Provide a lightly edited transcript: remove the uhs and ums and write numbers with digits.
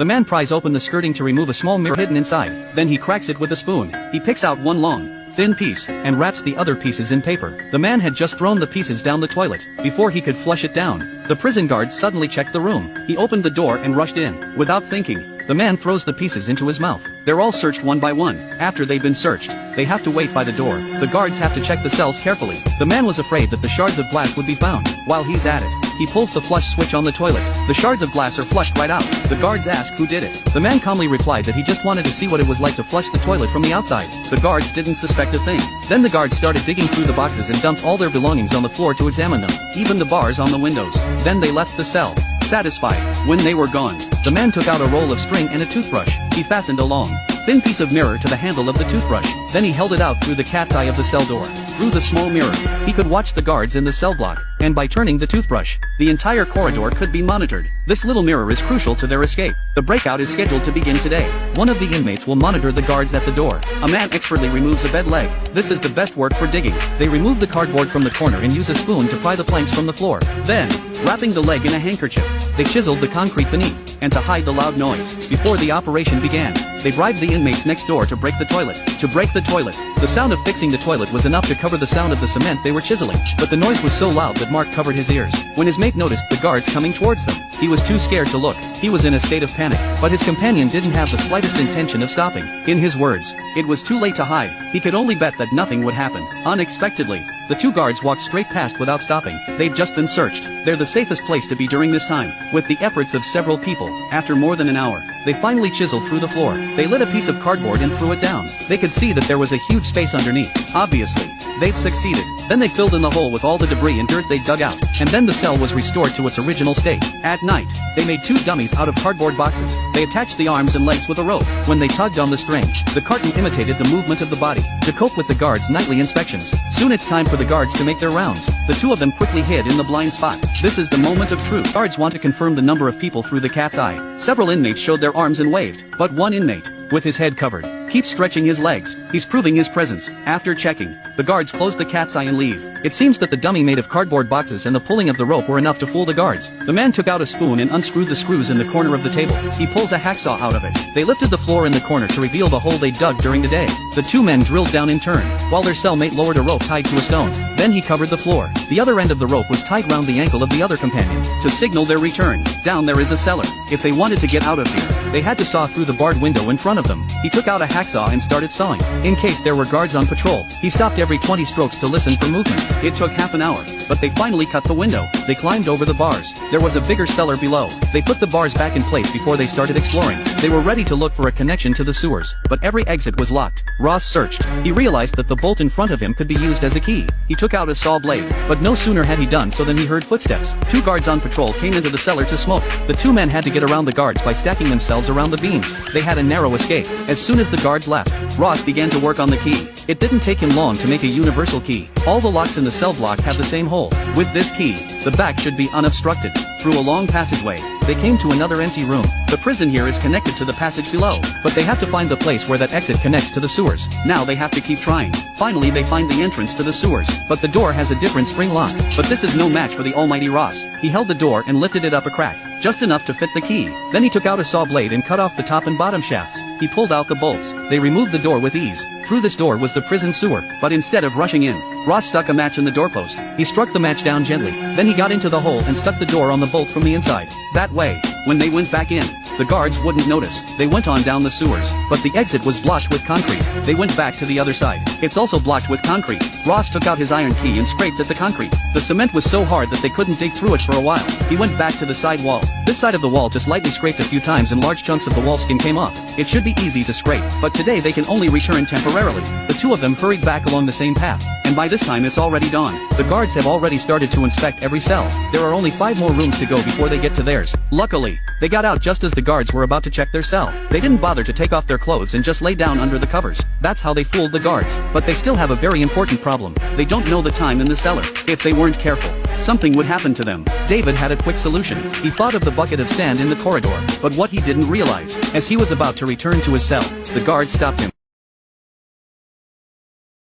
The man pries open the skirting to remove a small mirror hidden inside, then he cracks it with a spoon. He picks out one long, thin piece, and wraps the other pieces in paper. The man had just thrown the pieces down the toilet. Before he could flush it down, the prison guards suddenly checked the room. He opened the door and rushed in. Without thinking, the man throws the pieces into his mouth. They're all searched one by one. After they've been searched, they have to wait by the door. The guards have to check the cells carefully. The man was afraid that the shards of glass would be found. While he's at it, he pulls the flush switch on the toilet. The shards of glass are flushed right out. The guards ask who did it. The man calmly replied that he just wanted to see what it was like to flush the toilet from the outside. The guards didn't suspect a thing. Then the guards started digging through the boxes and dumped all their belongings on the floor to examine them, even the bars on the windows. Then they left the cell. Satisfied. When they were gone, the man took out a roll of string and a toothbrush. He fastened a long, thin piece of mirror to the handle of the toothbrush. Then he held it out through the cat's eye of the cell door. Through the small mirror, he could watch the guards in the cell block, and by turning the toothbrush, the entire corridor could be monitored. This little mirror is crucial to their escape. The breakout is scheduled to begin today. One of the inmates will monitor the guards at the door. A man expertly removes a bed leg. This is the best work for digging. They remove the cardboard from the corner and use a spoon to pry the planks from the floor. Then, wrapping the leg in a handkerchief, they chiseled the concrete beneath, and to hide the loud noise. Before the operation began, they bribed the inmates next door to break the toilet. To break the toilet, the sound of fixing the toilet was enough to cover the sound of the cement they were chiseling. But the noise was so loud that Mark covered his ears. When his mate noticed the guards coming towards them, he was too scared to look. He was in a state of panic, but his companion didn't have the slightest intention of stopping. In his words, it was too late to hide. He could only bet that nothing would happen. Unexpectedly, the two guards walked straight past without stopping. They'd just been searched. They're the safest place to be during this time. With the efforts of several people, after more than an hour, they finally chiseled through the floor. They lit a piece of cardboard and threw it down. They could see that there was a huge space underneath. Obviously, they've succeeded. Then they filled in the hole with all the debris and dirt they'd dug out, and then the cell was restored to its original state. At night, they made two dummies out of cardboard boxes. They attached the arms and legs with a rope. When they tugged on the string, the carton imitated the movement of the body. To cope with the guards' nightly inspections, soon it's time for the guards to make their rounds. The two of them quickly hid in the blind spot. This is the moment of truth. Guards want to confirm the number of people through the cat's eye. Several inmates showed their arms and waved, but one inmate, with his head covered, keeps stretching his legs. He's proving his presence. After checking, the guards close the cat's eye and leave. It seems that the dummy made of cardboard boxes and the pulling of the rope were enough to fool the guards. The man took out a spoon and unscrewed the screws in the corner of the table. He pulls a hacksaw out of it. They lifted the floor in the corner to reveal the hole they dug during the day. The two men drilled down in turn, while their cellmate lowered a rope tied to a stone. Then he covered the floor. The other end of the rope was tied round the ankle of the other companion, to signal their return. Down there is a cellar. If they wanted to get out of here, they had to saw through the barred window in front of them. He took out a hacksaw and started sawing. In case there were guards on patrol, he stopped every 20 strokes to listen for movement. It took half an hour, but they finally cut the window. They climbed over the bars. There was a bigger cellar below. They put the bars back in place before they started exploring. They were ready to look for a connection to the sewers, but every exit was locked. Ross searched. He realized that the bolt in front of him could be used as a key. He took out a saw blade, but no sooner had he done so than he heard footsteps. Two guards on patrol came into the cellar to smoke. The two men had to get around the guards by stacking themselves around the beams. They had a narrow escape. As soon as the guards left, Ross began to work on the key. It didn't take him long to make a universal key. All the locks in the cell block have the same hole. With this key, the back should be unobstructed. Through a long passageway, they came to another empty room. The prison here is connected to the passage below, but they have to find the place where that exit connects to the sewers. Now they have to keep trying. Finally they find the entrance to the sewers, but the door has a different spring lock. But this is no match for the almighty Ross. He held the door and lifted it up a crack, just enough to fit the key. Then he took out a saw blade and cut off the top and bottom shafts. He pulled out the bolts. They removed the door with ease. Through this door was the prison sewer, but instead of rushing in, Ross stuck a match in the doorpost. He struck the match down gently. Then he got into the hole and stuck the door on the bolt from the inside. That way, when they went back in, the guards wouldn't notice. They went on down the sewers, but the exit was blocked with concrete. They went back to the other side. It's also blocked with concrete. Ross took out his iron key and scraped at the concrete. The cement was so hard that they couldn't dig through it for a while. He went back to the side wall. This side of the wall just lightly scraped a few times and large chunks of the wall skin came off. It should be easy to scrape, but today they can only return temporarily. The two of them hurried back along the same path, and by this time it's already dawn. The guards have already started to inspect every cell. There are only 5 more rooms to go before they get to theirs. Luckily, they got out just as the guards were about to check their cell. They didn't bother to take off their clothes and just lay down under the covers. That's how they fooled the guards. But they still have a very important problem. They don't know the time in the cellar. If they weren't careful, something would happen to them. David had a quick solution. He thought of the bucket of sand in the corridor, but what he didn't realize, as he was about to return to his cell, the guards stopped him.